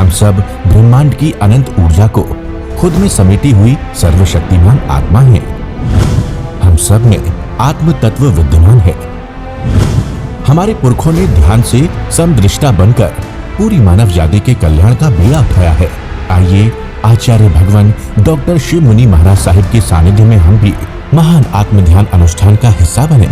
हम सब ब्रह्मांड की अनंत ऊर्जा को खुद में समेटी हुई सर्वशक्तिमान आत्मा हैं। हम सब में आत्म तत्व विद्यमान है। हमारे पुरखों ने ध्यान से समदृष्टा बनकर पूरी मानव जाति के कल्याण का बीड़ा उठाया है। आइए आचार्य भगवान डॉक्टर शिव मुनि महाराज साहिब के सानिध्य में हम भी महान आत्म ध्यान अनुष्ठान का हिस्सा बने।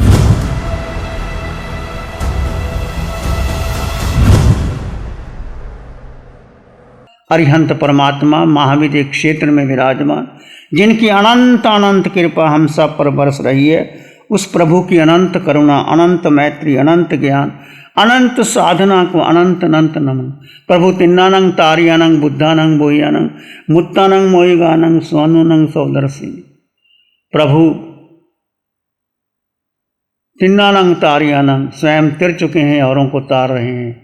अरिहंत परमात्मा महाविद्य क्षेत्र में विराजमान, जिनकी अनंत अनंत कृपा हम सब पर बरस रही है, उस प्रभु की अनंत करुणा, अनंत मैत्री, अनंत ज्ञान, अनंत साधना को अनंत अनंत नमन। प्रभु तिन्नानंग तारियानंग बुद्धानंग बोहियानंग मुत्तानंग मोहिगानंग स्वानुनंग सौदर्शी। प्रभु तिन्नानंग तारियानंग स्वयं तिर चुके हैं, औरों को तार रहे हैं।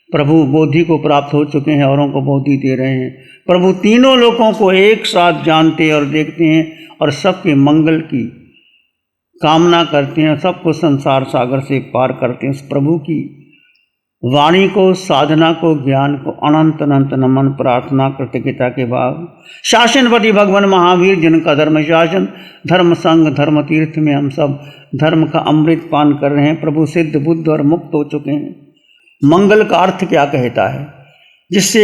प्रभु बोधि को प्राप्त हो चुके हैं, औरों को बोधि दे रहे हैं। प्रभु तीनों लोगों को एक साथ जानते और देखते हैं और सबके मंगल की कामना करते हैं, सबको संसार सागर से पार करते हैं। उस प्रभु की वाणी को, साधना को, ज्ञान को अनंत अनंत नमन, प्रार्थना, कृतज्ञता के भाव। शासनपति भगवान महावीर, जिनका धर्म शासन, धर्म संग, धर्म तीर्थ में हम सब धर्म का अमृत पान कर रहे हैं। प्रभु सिद्ध, बुद्ध और मुक्त हो चुके हैं। मंगल का अर्थ क्या कहता है? जिससे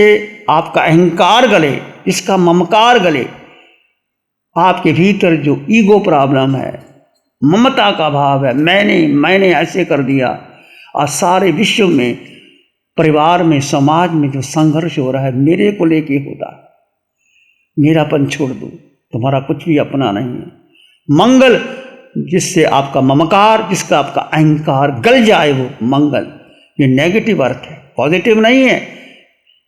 आपका अहंकार गले, जिसका ममकार गले, आपके भीतर जो ईगो प्रॉब्लम है, ममता का भाव है, मैंने ऐसे कर दिया, और सारे विश्व में, परिवार में, समाज में जो संघर्ष हो रहा है, मेरे को लेके होता है, मेरापन छोड़ दो, तुम्हारा कुछ भी अपना नहीं है। मंगल, जिससे आपका ममकार, जिसका आपका अहंकार गल जाए, वो मंगल। ये नेगेटिव अर्थ है, पॉजिटिव नहीं है।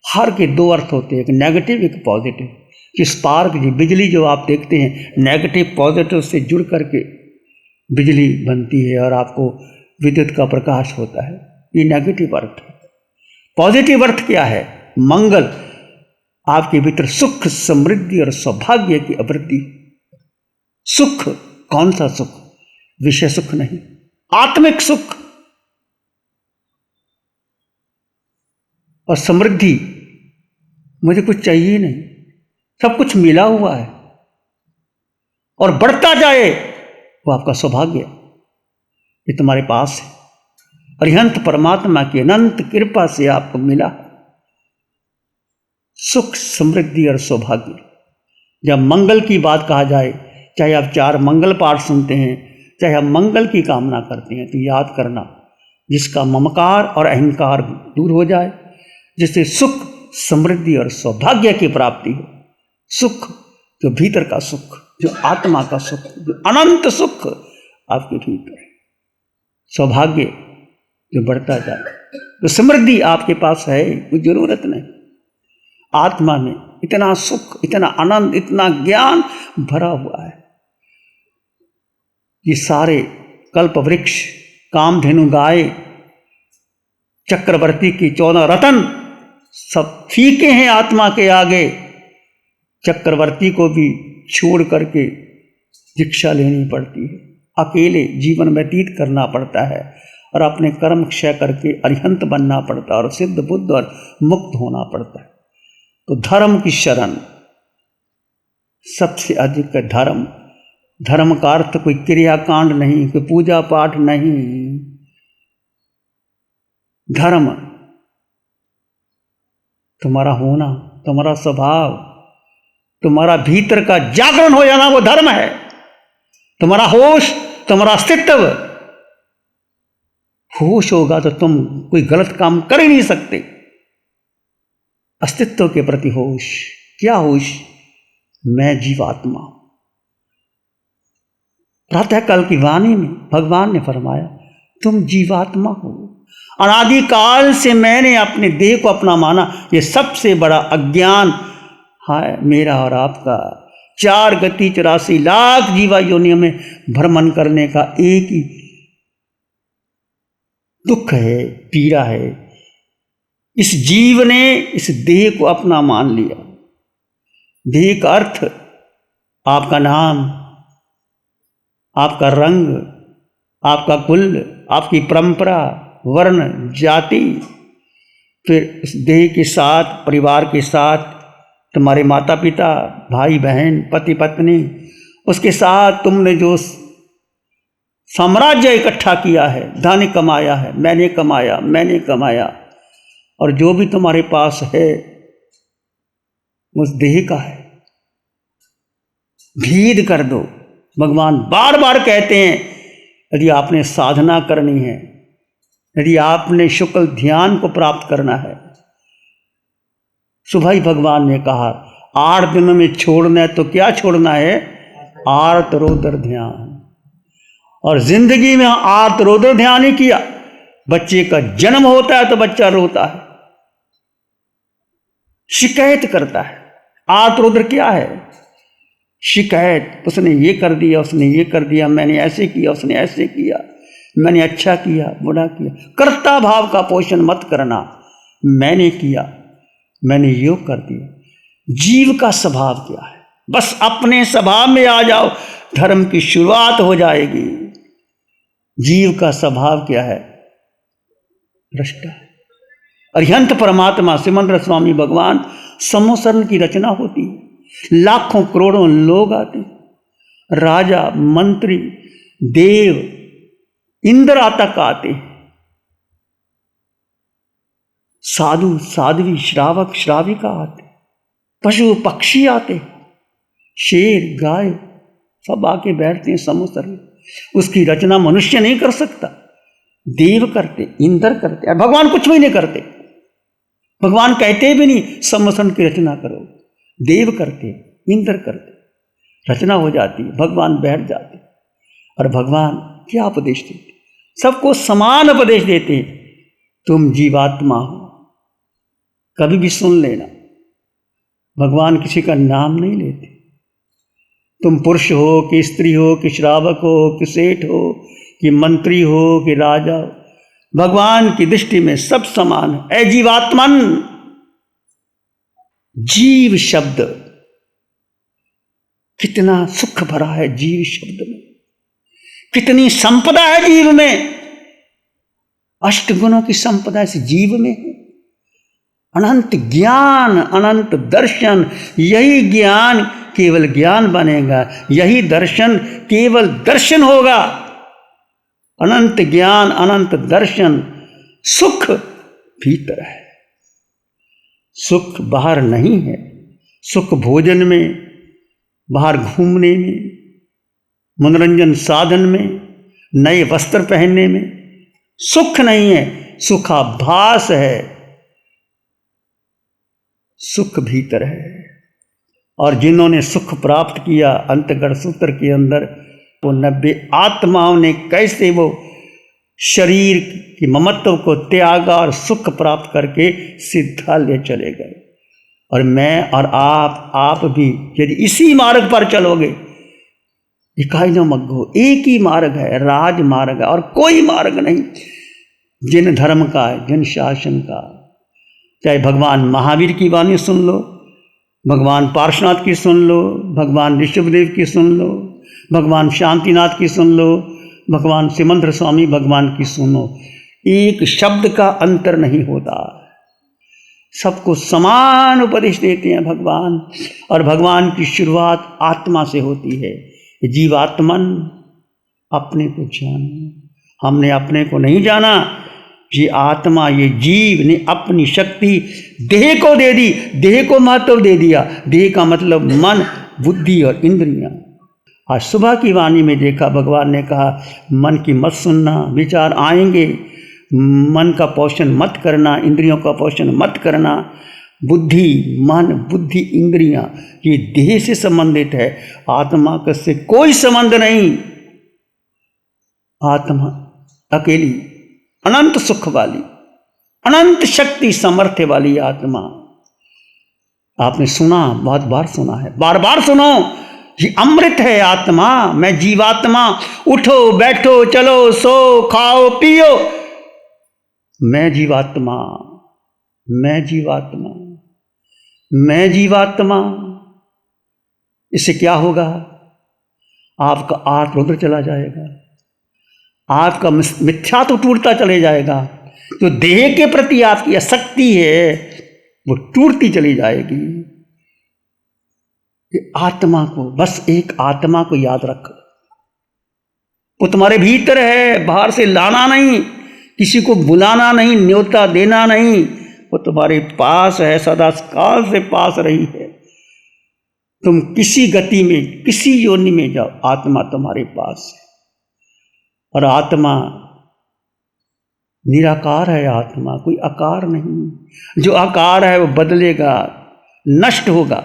हर के दो अर्थ होते हैं, एक नेगेटिव, एक पॉजिटिव। कि स्पार्क, जी बिजली जो आप देखते हैं, नेगेटिव पॉजिटिव से जुड़ करके बिजली बनती है और आपको विद्युत का प्रकाश होता है। ये नेगेटिव अर्थ है। पॉजिटिव अर्थ क्या है? मंगल, आपके भीतर सुख, समृद्धि और सौभाग्य की अवृद्धि। सुख, कौन सा सुख? विषय सुख नहीं, आत्मिक सुख। और समृद्धि, मुझे कुछ चाहिए नहीं, सब कुछ मिला हुआ है और बढ़ता जाए, वो आपका सौभाग्य, ये तुम्हारे पास है। अरिहंत परमात्मा की अनंत कृपा से आपको मिला सुख, समृद्धि और सौभाग्य। जब मंगल की बात कहा जाए, चाहे आप 4 मंगल पाठ सुनते हैं, चाहे आप मंगल की कामना करते हैं, तो याद करना, जिसका ममकार और अहंकार दूर हो जाए, जिससे सुख, समृद्धि और सौभाग्य की प्राप्ति हो। सुख, जो भीतर का सुख, जो आत्मा का सुख, जो अनंत सुख आपके भीतर है। सौभाग्य, जो बढ़ता जाए। तो समृद्धि आपके पास है, कोई जरूरत नहीं। आत्मा में इतना सुख, इतना आनंद, इतना ज्ञान भरा हुआ है। ये सारे कल्प वृक्ष, कामधेनु गाय, चक्रवर्ती की 14 रत्न सब फीके हैं आत्मा के आगे। चक्रवर्ती को भी छोड़ करके दीक्षा लेनी पड़ती है, अकेले जीवन व्यतीत करना पड़ता है और अपने कर्म क्षय करके अरिहंत बनना पड़ता है और सिद्ध, बुद्ध और मुक्त होना पड़ता है। तो धर्म की शरण सबसे अधिक है। धर्म, धर्म का अर्थ कोई क्रियाकांड नहीं, कोई पूजा पाठ नहीं। धर्म तुम्हारा होना, तुम्हारा स्वभाव, तुम्हारा भीतर का जागरण हो जाना, वो धर्म है। तुम्हारा होश, तुम्हारा अस्तित्व। होश होगा तो तुम कोई गलत काम कर ही नहीं सकते। अस्तित्व के प्रति होश। क्या होश? मैं जीवात्मा। प्रातःकाल की वाणी में भगवान ने फरमाया, तुम जीवात्मा हो। अनादिकाल से मैंने अपने देह को अपना माना। ये सबसे बड़ा अज्ञान है मेरा और आपका। 4 गति 84 लाख जीवा योनियों में भ्रमण करने का एक ही दुख है, पीड़ा है। इस जीव ने इस देह को अपना मान लिया। देह का अर्थ आपका नाम, आपका रंग, आपका कुल, आपकी परंपरा, वर्ण, जाति, फिर उस देह के साथ, परिवार के साथ, तुम्हारे माता पिता, भाई बहन, पति पत्नी, उसके साथ तुमने जो साम्राज्य इकट्ठा किया है, धन कमाया है, मैंने कमाया, और जो भी तुम्हारे पास है उस देह का है, भेद कर दो। भगवान बार बार कहते हैं, यदि आपने साधना करनी है, यदि आपने शुक्ल ध्यान को प्राप्त करना है, सुबह ही भगवान ने कहा 8 दिनों में छोड़ना है, तो क्या छोड़ना है? आर्त रोदर ध्यान। और जिंदगी में आर्त रोदर ध्यान ही किया। बच्चे का जन्म होता है तो बच्चा रोता है, शिकायत करता है। आर्त रोदर क्या है? शिकायत, उसने ये कर दिया, उसने ये कर दिया, मैंने ऐसे किया, उसने ऐसे किया, मैंने अच्छा किया, बुरा किया। कर्ता भाव का पोषण मत करना, मैंने किया, मैंने यो कर दिया। जीव का स्वभाव क्या है? बस अपने स्वभाव में आ जाओ, धर्म की शुरुआत हो जाएगी। जीव का स्वभाव क्या है? भ्रष्टा। अरिहंत परमात्मा सिमंदर स्वामी भगवान समोसरण की रचना होती है, लाखों करोड़ों लोग आते, राजा मंत्री देव इंद्र तक आते, साधु साध्वी श्रावक श्राविका आते, पशु पक्षी आते, शेर गाय सब आके बैठते हैं समोसरण। उसकी रचना मनुष्य नहीं कर सकता, देव करते, इंद्र करते, और भगवान कुछ भी नहीं करते। भगवान कहते भी नहीं समोसरण की रचना करो, देव करते, इंद्र करते, रचना हो जाती, भगवान बैठ जाते। और भगवान क्या उपदेश देते? सबको समान उपदेश देते हैं। तुम जीवात्मा हो, कभी भी सुन लेना, भगवान किसी का नाम नहीं लेते। तुम पुरुष हो कि स्त्री हो कि श्रावक हो कि सेठ हो कि मंत्री हो कि राजा हो, भगवान की दृष्टि में सब समान है। ऐ जीवात्मन, जीव शब्द कितना सुख भरा है, जीव शब्द में कितनी संपदा है जीव में। 8 गुणों की संपदा इस जीव में है। अनंत ज्ञान, अनंत दर्शन, यही ज्ञान केवल ज्ञान बनेगा, यही दर्शन केवल दर्शन होगा। अनंत ज्ञान, अनंत दर्शन, सुख भीतर है, सुख बाहर नहीं है। सुख भोजन में, बाहर घूमने में, मनोरंजन साधन में, नए वस्त्र पहनने में सुख नहीं है, सुखाभास है। सुख भीतर है। और जिन्होंने सुख प्राप्त किया अंतगढ़ सूत्र के अंदर, वो 90 आत्माओं ने कैसे वो शरीर की ममत्व को त्यागा और सुख प्राप्त करके सिद्धालय चले गए। और मैं और आप भी यदि इसी मार्ग पर चलोगे, इकाई न मग्गो, एक ही मार्ग है, राज मार्ग है, और कोई मार्ग नहीं। जिन धर्म का है, जिन शासन का, चाहे भगवान महावीर की वाणी सुन लो, भगवान पार्श्वनाथ की सुन लो, भगवान ऋषभदेव की सुन लो, भगवान शांतिनाथ की सुन लो, भगवान सिमंदर स्वामी भगवान की सुनो, एक शब्द का अंतर नहीं होता। सबको समान उपदेश देते हैं भगवान। और भगवान की शुरुआत आत्मा से होती है। जीवात्मन, अपने को जानो। हमने अपने को नहीं जाना। ये आत्मा, ये जीव ने अपनी शक्ति देह को दे दी, देह को महत्व दे दिया। देह का मतलब मन, बुद्धि और इंद्रियां। आज सुबह की वाणी में देखा, भगवान ने कहा मन की मत सुनना, विचार आएंगे, मन का पोषण मत करना, इंद्रियों का पोषण मत करना। बुद्धि, मन, बुद्धि, इंद्रियां ये देह से संबंधित है, आत्मा का से कोई संबंध नहीं। आत्मा अकेली अनंत सुख वाली, अनंत शक्ति सामर्थ्य वाली आत्मा। आपने सुना, बहुत बार सुना है, बार बार सुनो। ये अमृत है आत्मा। मैं जीवात्मा, उठो बैठो चलो सो खाओ पियो, मैं जीवात्मा, मैं जीवात्मा, मैं जीवात्मा। इससे क्या होगा? आपका आत्म रुद्र चला जाएगा, आपका मिथ्या तो टूटता चले जाएगा। तो देह के प्रति आपकी आसक्ति है वो टूटती चली जाएगी। कि आत्मा को, बस एक आत्मा को याद रखो, वो तुम्हारे भीतर है, बाहर से लाना नहीं, किसी को बुलाना नहीं, न्योता देना नहीं, वो तुम्हारे पास है, सदा काल से पास रही है। तुम किसी गति में, किसी योनि में जाओ, आत्मा तुम्हारे पास है। और आत्मा निराकार है, आत्मा कोई आकार नहीं। जो आकार है वो बदलेगा, नष्ट होगा,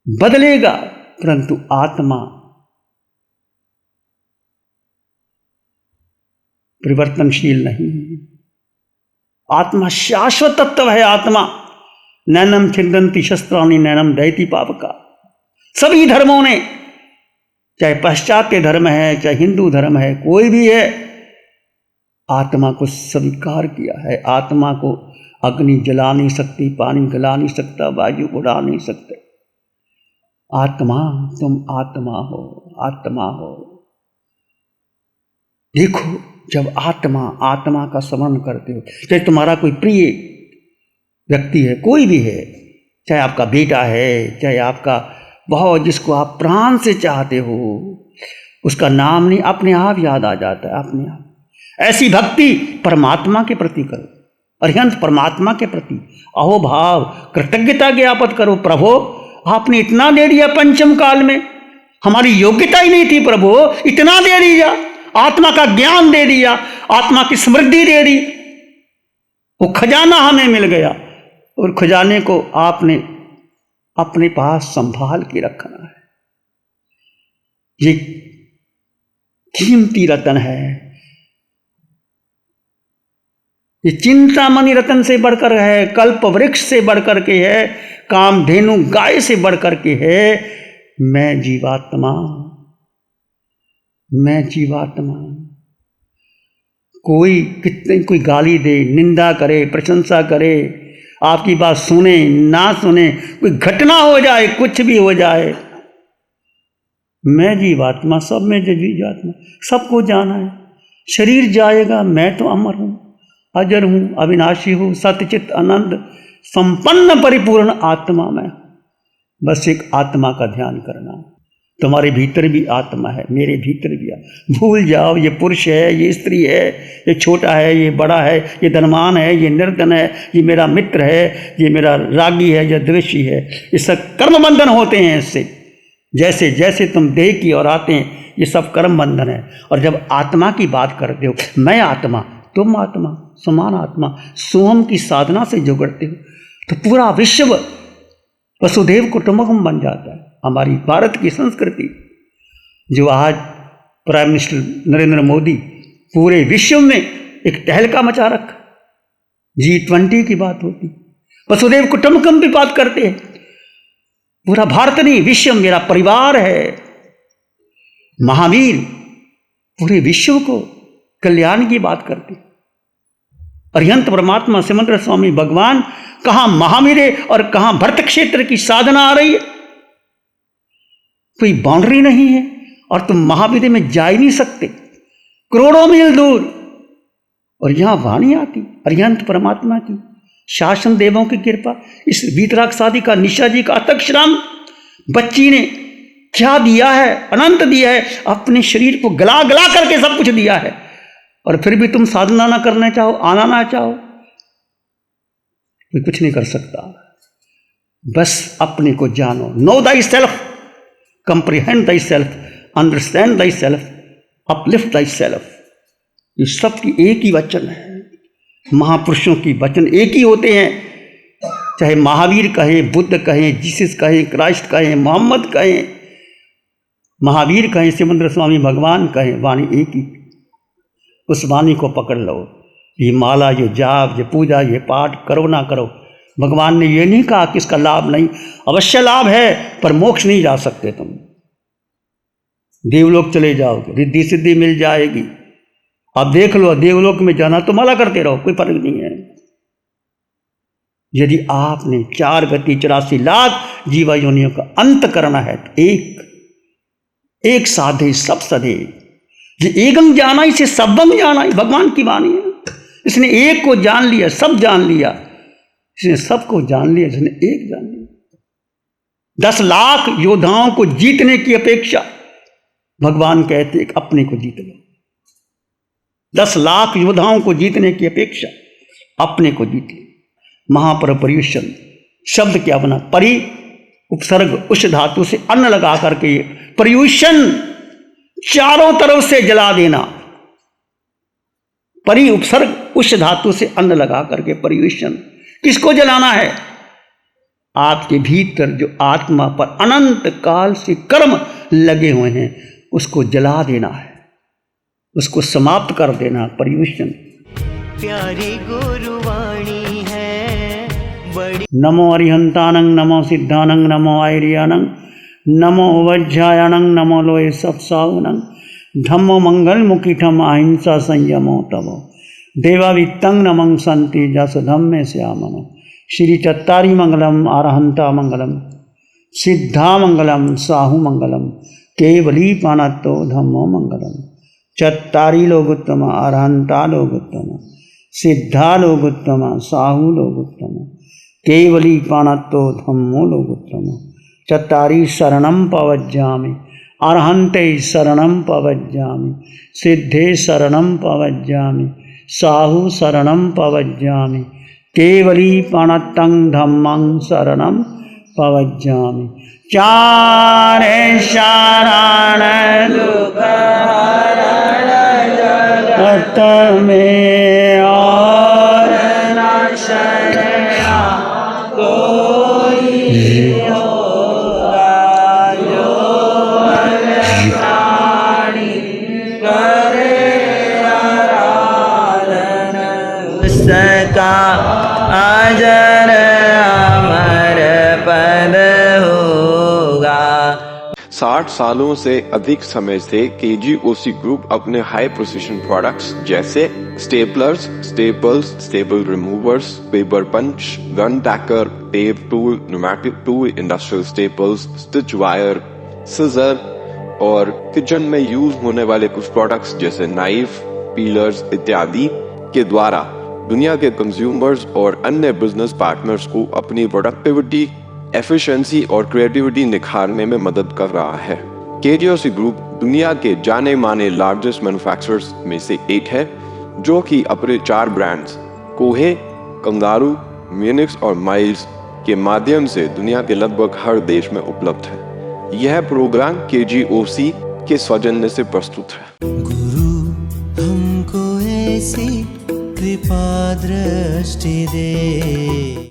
बदलेगा, परंतु आत्मा परिवर्तनशील नहीं है। आत्मा शाश्वत तत्व है। आत्मा नैनम छिन्दन्ति शस्त्राणि नैनम दहति पावका। सभी धर्मों ने, चाहे पाश्चात्य धर्म है, चाहे हिंदू धर्म है, कोई भी है, आत्मा को स्वीकार किया है। आत्मा को अग्नि जला नहीं सकती, पानी गला नहीं सकता, वायु उड़ा नहीं सकते। आत्मा, तुम आत्मा हो, आत्मा हो। देखो, जब आत्मा का स्मरण करते हो, चाहे तुम्हारा कोई प्रिय व्यक्ति है, कोई भी है, चाहे आपका बेटा है, चाहे आपका बहुत जिसको आप प्राण से चाहते हो, उसका नाम नहीं अपने आप याद आ जाता है, अपने आप। ऐसी भक्ति परमात्मा के प्रति करो, अरिहंत परमात्मा के प्रति अहोभाव कृतज्ञता ज्ञापन करो। प्रभु, आपने इतना दे दिया पंचम काल में, हमारी योग्यता ही नहीं थी प्रभु, इतना दे दिया, आत्मा का ज्ञान दे दिया, आत्मा की समृद्धि दे दी, वो खजाना हमें मिल गया। और खजाने को आपने अपने पास संभाल के रखना है। ये कीमती रतन है। ये चिंतामणि रतन से बढ़कर है, कल्प वृक्ष से बढ़कर के है, कामधेनु गाय से बढ़कर के है। मैं जीवात्मा, मैं जीवात्मा। कोई कितने कोई गाली दे, निंदा करे, प्रशंसा करे, आपकी बात सुने ना सुने, कोई घटना हो जाए, कुछ भी हो जाए, मैं जीवात्मा, सब में जीवात्मा, सबको जाना है। शरीर जाएगा, मैं तो अमर हूँ, अजर हूँ, अविनाशी हूँ, सत्यचित आनंद संपन्न परिपूर्ण आत्मा में। बस एक आत्मा का ध्यान करना। तुम्हारे भीतर भी आत्मा है, मेरे भीतर भी है। भूल जाओ ये पुरुष है, ये स्त्री है, ये छोटा है, ये बड़ा है, ये धनवान है, ये निर्धन है, ये मेरा मित्र है, ये मेरा रागी है या द्वेषी है। ये सब कर्म बंधन होते हैं इससे। जैसे जैसे तुम देह की ओर आते हैं, ये सब कर्म बंधन है। और जब आत्मा की बात करते हो, मैं आत्मा, तुम आत्मा, समान आत्मा, सोम की साधना से जुड़ते हो, तो पूरा विश्व वसुधैव कुटुंबकम बन जाता है। हमारी भारत की संस्कृति, जो आज प्राइम मिनिस्टर नरेंद्र मोदी पूरे विश्व में एक तहलका मचा रखा, G20 की बात होती, वसुधैव कुटुंबकम की बात करते हैं। पूरा भारत नहीं, विश्व मेरा परिवार है। महावीर पूरे विश्व को कल्याण की बात करते। अरिहंत परमात्मा सिमंदर स्वामी भगवान, कहाँ महावीर और कहाँ भरत क्षेत्र की साधना आ रही है, कोई बाउंड्री नहीं है। और तुम महावीर में जा ही नहीं सकते, करोड़ों मील दूर। और यहां वाणी आती अरिहंत परमात्मा की, शासन देवों की कृपा। इस वीतराग शादी का निशा जी का अतक श्रम, बच्ची ने क्या दिया है, अनंत दिया है, अपने शरीर को गला गला करके सब कुछ दिया है। और फिर भी तुम साधना ना करना चाहो, आना ना चाहो, कोई कुछ नहीं कर सकता। बस अपने को जानो। No thy self, comprehend thy self, understand thy self, uplift thy self. ये सब की एक ही वचन है। महापुरुषों की वचन एक ही होते हैं, चाहे महावीर कहें, बुद्ध कहें, जीसस कहें, क्राइस्ट कहें, मोहम्मद कहें, महावीर कहें, सिमंदर स्वामी भगवान कहें, वाणी एक ही। उस वाणी को पकड़ लो। ये माला, ये जाप, ये पूजा, ये पाठ करो ना करो, भगवान ने ये नहीं कहा कि इसका लाभ नहीं, अवश्य लाभ है, पर मोक्ष नहीं जा सकते तुम। देवलोक चले जाओगे, रिद्धि सिद्धि मिल जाएगी। आप देख लो, देवलोक में जाना तो माला करते रहो, कोई फर्क नहीं है। यदि आपने 4 गति 84 लाख जीवा योनियों का अंत करना है, तो एक साधे सब सधे, ये एकम जाना ही से सबम जाना ही भगवान की वाणी है। इसने एक को जान लिया, सब जान लिया। इसने सबको जान लिया, इसने एक जान लिया। 10 लाख योद्धाओं को जीतने की अपेक्षा भगवान कहते एक अपने को जीत लो। 10 लाख योद्धाओं को जीतने की अपेक्षा अपने को जीत लो। महापर पर्युषण शब्द क्या बना? परि उपसर्ग उस धातु से अन्न लगा करके ये पर्युषण चारों तरफ से जला देना। परि उपसर्ग उस धातु से अन्न लगा करके पर्युषण। किसको जलाना है? आपके भीतर जो आत्मा पर अनंत काल से कर्म लगे हुए हैं उसको जला देना है, उसको समाप्त कर देना। पर्युषण प्यारी गुरुवाणी है बड़ी। नमो अरिहंतानं, नमो सिद्धानं, नमो आयर्यानं, नमो वज्रायणं, नमो लोये सत्साहुनं, धम्मो मंगल मुखिठम अहिंसा संयमो तवो देवावित्तं नमं संति जस धम्मे श्यामनो। श्री चत्तारी मंगलम, अरहंता मंगलम, सिद्धा मंगलम, साहु मंगलम, केवली पाणत्तो धम्मो मंगलम। चत्तारी लोगोत्तम, अरहंता लोगोत्तम, सिद्धा लोगोत्तम, साहु लोगोत्तम, केवली पाणत्तो धम्मो लोगोत्तम। चत्तारी शरणं पवज्जामि, अरहंते शरणं पवज्जामि, सिद्धे शरणं पवज्जामि, साहु शरणं पवज्जामि, केवली पाणत्तं धम्मं शरणं पवज्जामि। चारे शरण दुख जगत में और न शरणा कोई होगा जो प्राणी करे आराधन उसका अजर अमर पद होगा। 60 सालों से अधिक समय से KGOC ग्रुप अपने हाई प्रोसिशन प्रोडक्ट्स जैसे staplers, staples, staple removers, paper punch, gun tacker, tape tool, pneumatic tool, industrial staples, stitch wire, scissor और किचन में यूज होने वाले कुछ प्रोडक्ट्स जैसे नाइफ, पीलर्स इत्यादि के द्वारा दुनिया के कंज्यूमर्स और अन्य बिजनेस पार्टनर्स को अपनी प्रोडक्टिविटी, एफिशिएंसी और क्रिएटिविटी निखारने में मदद कर रहा है। KGOC ग्रुप दुनिया के जाने माने लार्जेस्ट मैन्युफैक्चरर्स में से एक है जो कि अपने 4 ब्रांड्स कोहे, कंगारू, म्यूनिक्स और माइल्स के माध्यम से दुनिया के लगभग हर देश में उपलब्ध है। यह प्रोग्राम KGOC के सौजन्य से प्रस्तुत है। गुरु हमको ऐसी कृपा दृष्टि दे।